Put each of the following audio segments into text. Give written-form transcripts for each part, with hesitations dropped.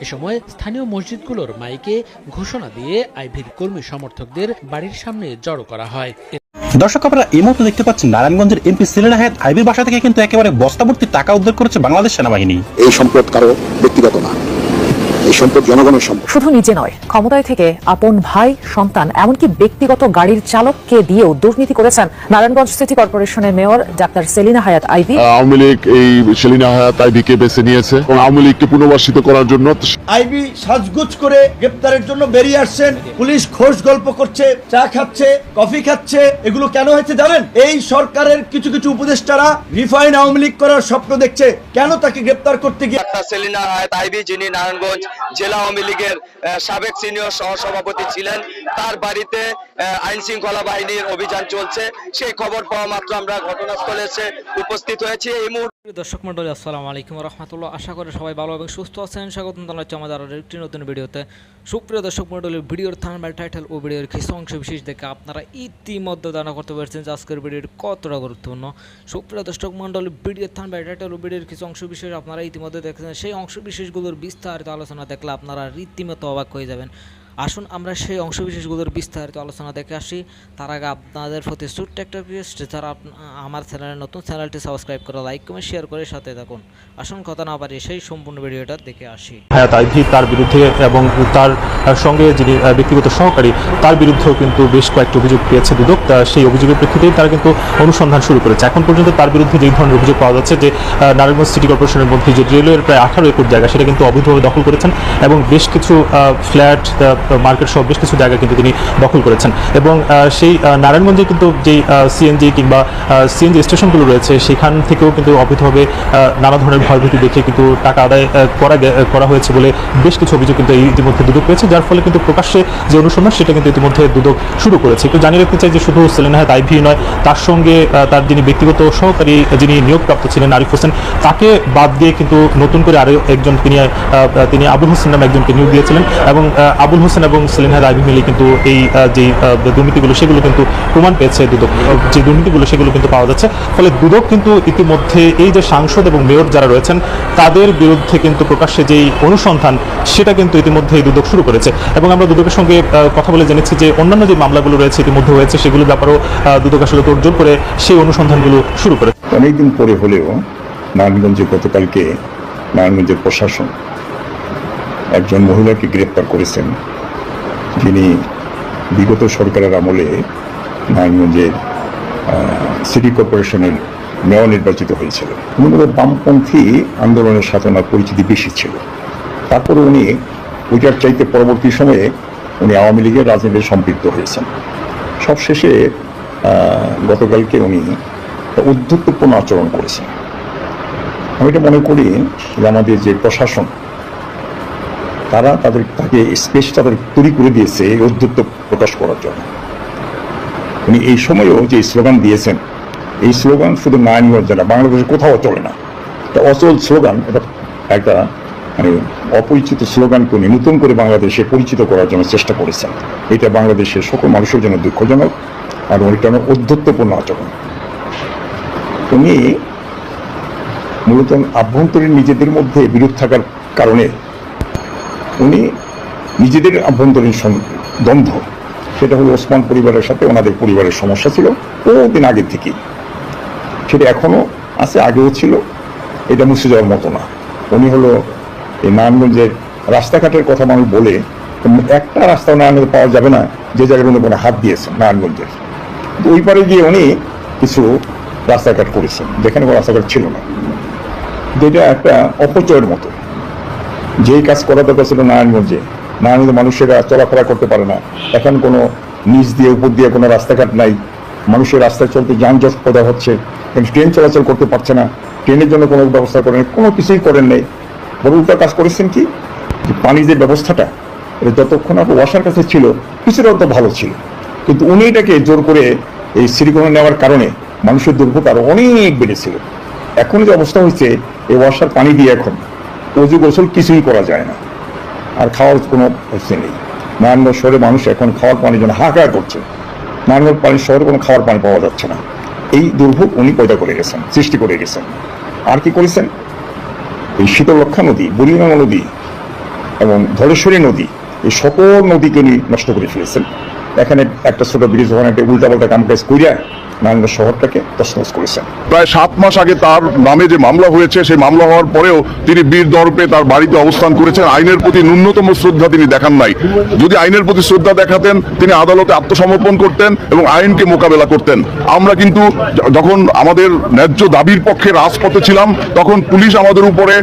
এ সময় স্থানীয় মসজিদগুলোর মাইকে ঘোষণা দিয়ে আইভীর কর্মী সমর্থকদের বাড়ির সামনে জড়ো করা হয়। দর্শক, আপনারা এই মুহূর্তে দেখতে পাচ্ছেন নারায়ণগঞ্জের এমপি সেলিনা হায়াৎ আইভীর বাসা থেকে কিন্তু একেবারে বস্তাভর্তি টাকা উদ্ধার করেছে বাংলাদেশ সেনাবাহিনী। এই সম্পদ কারো ব্যক্তিগত না, এই সম্পদ জনগণের সম্পদ। শুধু নিজে নয়, ক্ষমতায় থেকে আপন ভাই, সন্তান, এমনকি ব্যক্তিগত গাড়ির চালককে দিয়েও দুর্নীতি করেছেন নারায়ণগঞ্জ সিটি কর্পোরেশনের মেয়র ডাক্তার সেলিনা হায়াৎ আইভী। আওয়ামী লীগ এই সেলিনা হায়াৎ আইভীকে বেছে নিয়েছে এবং আওয়ামী লীগকে পুনর্বাসিত করার জন্য আইভী সাজগুজ করে গ্রেপ্তারের জন্য বেরিয়ে আসছেন। পুলিশ খোশ গল্প করছে, চা খাচ্ছে, কফি খাচ্ছে। এগুলো কেন হয়েছে জানেন? এই সরকারের কিছু কিছু উপদেষ্টারা রিফাইন আওয়ামী লীগ করার স্বপ্ন দেখছে। কেন তাকে গ্রেপ্তার করতে গিয়ে সেলিনা হায়াৎ আইভী, যিনি নারায়ণগঞ্জ জেলা আওয়ামী লীগের সাবেক সিনিয়র সহসভাপতি ছিলেন, তার বাড়িতে আইন শৃঙ্খলা বাহিনীর অভিযান চলছে। সেই খবর পাওয়া মাত্র আমরা ঘটনাস্থলে এসে উপস্থিত হয়েছি। এই মুহূর্তে দর্শক মন্ডলী, আসসালামু আলাইকুম রহমতুল্লাহ। আশা করি সবাই ভালো এবং সুস্থ আছেন। স্বাগত জানাচ্ছি আমাদের আরও একটি নতুন ভিডিওতে। সুপ্রিয় দর্শক মন্ডলী, ভিডিওর থাম্বনেল, টাইটেল ও ভিডিওর কিছু অংশ বিশেষ দেখে আপনারা ইতিমধ্যে ধারণা করতে পারছেন যে আজকের ভিডিওটি কতটা গুরুত্বপূর্ণ। সুপ্রিয় দর্শক মন্ডলী, ভিডিওর থাম্বনেল, টাইটেল ও ভিডিওর কিছু অংশ বিশেষ আপনারা ইতিমধ্যে দেখেছেন। সেই অংশ বিশেষগুলোর বিস্তারিত আলোচনা দেখলে আপনারা রীতিমতো অবাক হয়ে যাবেন। আসুন আমরা সেই অংশ বিশেষগুলোর বিস্তারিত আলোচনা দেখে আসি। তার আগে আপনাদের প্রতি ছোট্ট একটা রিকোয়েস্ট, যারা আমার চ্যানেলে নতুন, চ্যানেলটি সাবস্ক্রাইব করে লাইক কমেন্ট শেয়ার করে সাথে থাকুন। আসুন কথা না বাড়িয়ে সেই সম্পূর্ণ ভিডিওটা দেখে আসি। হায়াৎ আইভী তার বিরুদ্ধে এবং তার সঙ্গে যিনি ব্যক্তিগত সহকারী তার বিরুদ্ধেও কিন্তু বেশ কয়েকটি অভিযোগ পেয়েছে দুদক। সেই অভিযোগের প্রেক্ষিতেই তারা কিন্তু অনুসন্ধান শুরু করেছে। এখন পর্যন্ত তার বিরুদ্ধে যে ধরনের অভিযোগ পাওয়া যাচ্ছে যে নারায়ণগঞ্জ সিটি কর্পোরেশনের মধ্যে যে রেলওয়ের প্রায় 18 একর জায়গা সেটা কিন্তু অবৈধভাবে দখল করেছেন এবং বেশ কিছু ফ্ল্যাট, মার্কেট সহ বেশ কিছু জায়গা কিন্তু তিনি দখল করেছেন। এবং সেই নারায়ণগঞ্জে কিন্তু যেই সিএনজি কিংবা সিএনজি স্টেশনগুলো রয়েছে সেখান থেকেও কিন্তু অবৈধভাবে নানা ধরনের ভয়ভীতি দেখে কিন্তু টাকা আদায় করা হয়েছে বলে বেশ কিছু অভিযোগ কিন্তু ইতিমধ্যে দুদক পেয়েছে, যার ফলে কিন্তু প্রকাশ্যে যে অনুসন্ধান সেটা কিন্তু ইতিমধ্যে দুদক শুরু করেছে। একটু জানিয়ে রাখতে চাই যে শুধু সেলিনা হায়াৎ আইভী নয়, তার সঙ্গে তার যিনি ব্যক্তিগত সহকারী, যিনি নিয়োগপ্রাপ্ত ছিলেন আরিফ হোসেন, তাকে বাদ দিয়ে কিন্তু নতুন করে আরও একজন তিনি আবুল হোসেন নামে একজনকে নিয়োগ দিয়েছিলেন এবং আবুল হোসেন এবং সেলিনা হায়াৎ আইভী মিলে কিন্তু এই যে দুর্নীতিগুলো সেগুলো কিন্তু প্রমাণ পেয়েছে দুদক, যে দুর্নীতিগুলো সেগুলো কিন্তু পাওয়া যাচ্ছে। ফলে দুদক কিন্তু ইতিমধ্যে এই যে সাংসদ এবং মেয়র যারা রয়েছেন তাদের বিরুদ্ধে কিন্তু প্রকাশ্যে যেই অনুসন্ধান সেটা কিন্তু ইতিমধ্যে দুদক শুরু করেছে। এবং আমরা দুদকের সঙ্গে কথা বলে জেনেছি যে অন্যান্য যে মামলাগুলো রয়েছে ইতিমধ্যে হয়েছে সেগুলোর ব্যাপারেও দুদক আসলে তোড়জোড় করে সেই অনুসন্ধানগুলো শুরু করে। অনেকদিন পরে হলেও নারায়ণগঞ্জে গতকালকে নারায়ণগঞ্জের প্রশাসন একজন মহিলাকে গ্রেপ্তার করেছেন, যিনি বিগত সরকারের আমলে নারায়ণগঞ্জের সিটি কর্পোরেশনের মেয়র নির্বাচিত হয়েছিল। মূলত বামপন্থী আন্দোলনের সাথে ওনার পরিচিতি বেশি ছিল। তারপরে উনি ওইটার চাইতে পরবর্তী সময়ে উনি আওয়ামী লীগের রাজনীতিতে সম্পৃক্ত হয়েছেন। সবশেষে গতকালকে উনি উদ্ধত্তপূর্ণ আচরণ করেছেন। আমি এটা মনে করি যে আমাদের যে প্রশাসন তাকে স্পেসটা তৈরি করে দিয়েছে এই উদ্ধত্ত প্রকাশ করার জন্য। উনি এই সময়েও যে স্লোগান দিয়েছেন, এই স্লোগান শুধু নারায়ণগঞ্জ না, বাংলাদেশে কোথাও চলে না। এটা অচল স্লোগান, এটা একটা মানে অপরিচিত স্লোগানকে উনি নতুন করে বাংলাদেশে পরিচিত করার জন্য চেষ্টা করেছেন। এটা বাংলাদেশের সকল মানুষের জন্য দুঃখজনক আর ওইটা অধ্যত্বপূর্ণ আচরণ। উনি মূলত আভ্যন্তরীণ নিজেদের মধ্যে বিরোধ থাকার কারণে উনি নিজেদের আভ্যন্তরীণ দ্বন্দ্ব, সেটা হলো ওসমান পরিবারের সাথে ওনাদের পরিবারের সমস্যা ছিল বহুদিন আগের থেকেই, সেটা এখনও আছে, আগেও ছিল, এটা মুছে যাওয়ার মতো না। উনি হলো এই নারায়ণগঞ্জের রাস্তাঘাটের কথা মানুষ বলে একটা রাস্তা নারায়ণগঞ্জে পাওয়া যাবে না যে জায়গায় উনি কোনো হাত দিয়েছেন নারায়ণগঞ্জের। ওই পারে গিয়ে উনি কিছু রাস্তাঘাট করেছেন যেখানে কোনো রাস্তাঘাট ছিল না। এটা একটা অপচয়ের মতো। যেই কাজ করা দরকার ছিল নারায়ণগঞ্জে মানুষেরা চলাফেরা করতে পারে না। এখন কোনো নিচ দিয়ে উপর দিয়ে কোনো রাস্তাঘাট নাই, মানুষের রাস্তায় চলতে যানজট পদা হচ্ছে, ট্রেন চলাচল করতে পারছে না, ট্রেনের জন্য কোনো ব্যবস্থা করেন, কোনো কিছুই করেন নাই। বড় উল্টা কাজ করেছেন কি, যে পানির যে ব্যবস্থাটা এটা যতক্ষণ আপনার ওয়াসার কাছে ছিল কিছুটা তো ভালো ছিল, কিন্তু উনি এটাকে জোর করে এই সিরিকোনা নেওয়ার কারণে মানুষের দুর্ভোগ আরো অনেক বেড়েছিল। এখন যে অবস্থা হয়েছে, এই ওয়াসার পানি দিয়ে এখন অজু গোসল কিছুই করা যায় না, আর খাওয়ার কোনো হচ্ছে নেই। নারায়ণগঞ্জ শহরে মানুষ এখন খাওয়ার পানির জন্য হাহাকার করছে। নারায়ণগঞ্জ পানির শহরে কোনো খাওয়ার পানি পাওয়া যাচ্ছে না। এই দুর্ভোগ উনি পয়দা করে গেছেন, সৃষ্টি করে গেছেন। আর কি করেছেন, এই শীতলক্ষা নদী, বুড়িগঙ্গা নদী এবং ধলেশ্বরী নদী, এই সকল নদীকে উনি নষ্ট করে ফেলেছেন। এখানে একটা ছোট ব্রিজ, ওখানে একটা উল্টাপাল্টা কাম কাজ করিয়া নারায়ণগঞ্জ শহরটাকে তছনছ করেছেন। প্রায় 7 মাস আগে তার নামে যে মামলা হয়েছে, সেই মামলা হওয়ার পরেও তিনি বীর দর্পে তার বাড়িতে অবস্থান করেছেন। আইনের প্রতি ন্যূনতম শ্রদ্ধা তিনি দেখান নাই। যদি আইনের প্রতি শ্রদ্ধা দেখাতেন, তিনি আদালতে আত্মসমর্পণ করতেন এবং আইনকে মোকাবেলা করতেন। আমরা কিন্তু যখন আমাদের ন্যায্য দাবির পক্ষে রাজপথে ছিলাম, তখন পুলিশ আমাদের উপরে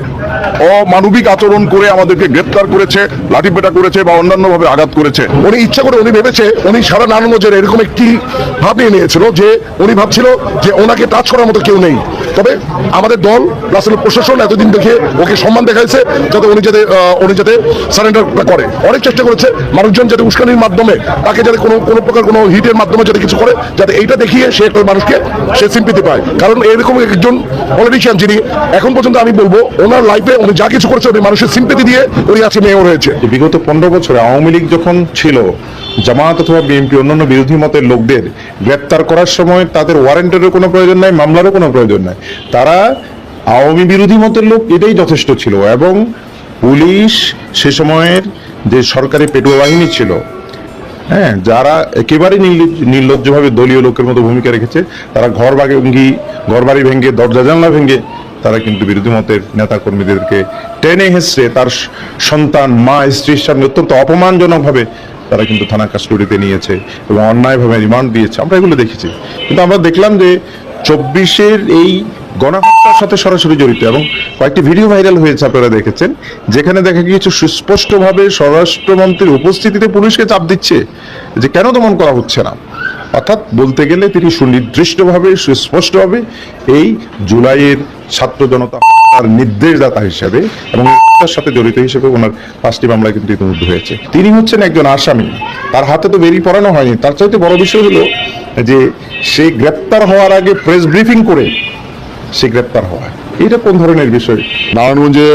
অমানবিক আচরণ করে আমাদেরকে গ্রেপ্তার করেছে, লাঠিপেটা করেছে বা অন্যান্যভাবে আঘাত করেছে। উনি ইচ্ছা করে উনি ভেবেছে, উনি সারা নারায়ণগঞ্জের এরকম একটি ভাবে নিয়েছিল যে উনি ভাবছিল যে ওনাকে টাচ করার মতো কেউ নেই। তবে আমাদের দল প্লাস প্রশাসন এতদিন দেখে ওকে সম্মান দেখাইছে যাতে উনি যাতে সারেন্ডার করে। অনেক চেষ্টা করেছে মানুষজন যাতে উস্কানির মাধ্যমে তাকে যাতে কোনো প্রকার কোনো হিটের মাধ্যমে যাতে কিছু করে, যাতে এইটা দেখিয়ে সে একটা মানুষকে সে সিম্পিতি পায়। কারণ এরকম একজন পলিটিশিয়ান যিনি এখন পর্যন্ত আমি বলবো ওনার লাইফে উনি যা কিছু করেছে উনি মানুষের সিম্পিতি দিয়ে উনি আজকে মেয়র হয়েছে। বিগত 15 বছরে আওয়ামী লীগ যখন ছিল, জামায়াত অথবা বিএনপি অন্যান্য বিরোধী মতের লোকদের গ্রেপ্তার করার সময় তাদের ওয়ারেন্টেরও কোনো প্রয়োজন নাই, মামলারও কোনো প্রয়োজন নাই। তারা আওয়ামী বিরোধী মতের লোক, এটাই যথেষ্ট ছিল। এবং পুলিশ সে সময়ের যে সরকারি পেটুয়া বাহিনী ছিল, হ্যাঁ, যারা একেবারে নির্লজ্জভাবে দলীয় লোকের মতো ভূমিকা রেখেছে, তারা ঘরবাড়ি ভেঙে দরজা জানলা ভেঙে তারা কিন্তু বিরোধী মতের নেতা কর্মীদেরকে টেনে হেসড়ে তার সন্তান, মা, স্ত্রীর সামনে অত্যন্ত অপমানজনকভাবে তারা কিন্তু থানা কাস্টডিতে নিয়েছে এবং অন্যায়ভাবে রিমান্ড দিয়েছে। আমরা এগুলো দেখেছি। কিন্তু আমরা দেখলাম যে 24-এর এই গণহত্যার সাথে সরাসরি জড়িত এবং কয়েকটি ভিডিও ভাইরাল হয়েছে, আপনারা দেখেছেন, যেখানে দেখা গিয়েছে সুস্পষ্টভাবে স্বরাষ্ট্রমন্ত্রীর উপস্থিতিতে পুলিশকে চাপ দিচ্ছে যে কেন দমন করা হচ্ছে না। অর্থাৎ বলতে গেলে তিনি সুনির্দিষ্টভাবে, সুস্পষ্টভাবে এই জুলাইয়ের ছাত্র জনতা তার নির্দেশদাতা হিসেবে এবং তার সাথে জড়িত হিসেবে ওনার 5টি মামলা কিন্তু ইতিমধ্যে হয়েছে। তিনি হচ্ছেন একজন আসামি, তার হাতে তো বেরিয়ে পড়ানো হয়নি। তার চাইতে বড় বিষয় হলো যে সে গ্রেপ্তার হওয়ার আগে প্রেস ব্রিফিং করে সে গ্রেপ্তার হওয়া, এটা কোন ধরনের বিষয়? নারায়ণগঞ্জে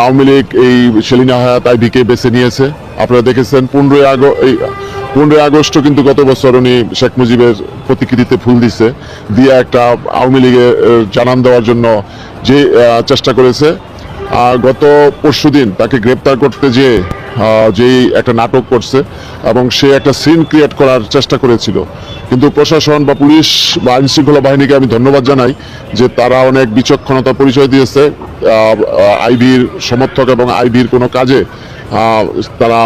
আওয়ামী লীগ এই সেলিনা হায়াৎ আইভীকে বেছে নিয়েছে। আপনারা দেখেছেন 15 আগস্ট কিন্তু গত বছর উনি শেখ মুজিবের প্রতিকৃতিতে ফুল দিয়ে একটা আওয়ামী লীগের জানান দেওয়ার জন্য যে চেষ্টা করেছে। গত পরশুদিন তাকে গ্রেপ্তার করতে যেই একটা নাটক করছে এবং সে একটা সিন ক্রিয়েট করার চেষ্টা করেছিল। কিন্তু প্রশাসন বা পুলিশ বা আইন শৃঙ্খলা বাহিনীকে আমি ধন্যবাদ জানাই যে তারা অনেক বিচক্ষণতা পরিচয় দিয়েছে। আইভীর সমর্থক এবং আইভীর কোনো কাজে তারা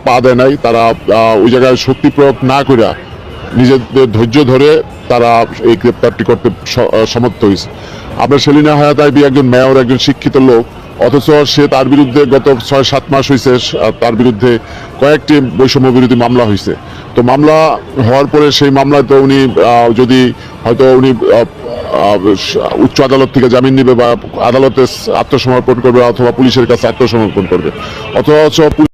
পা দেয় নাই। তারা ওই জায়গায় শক্তি প্রয়োগ না করে নিজেদের ধৈর্য ধরে তারা এই গ্রেপ্তারটি করতে সমর্থ হয়েছে। আপনার সেলিনা হায়াৎ আইভী একজন মেয়র, একজন শিক্ষিত লোক, অথচ সে তার বিরুদ্ধে গত 6-7 মাস হয়েছে তার বিরুদ্ধে কয়েকটি বৈষম্য বিরোধী মামলা হয়েছে। তো মামলা হওয়ার পরে সেই মামলায় তো উনি যদি হয়তো উনি উচ্চ আদালত থেকে জামিন নেবে বা আদালতে আত্মসমর্পণ করবে অথবা পুলিশের কাছে আত্মসমর্পণ করবে, অথচ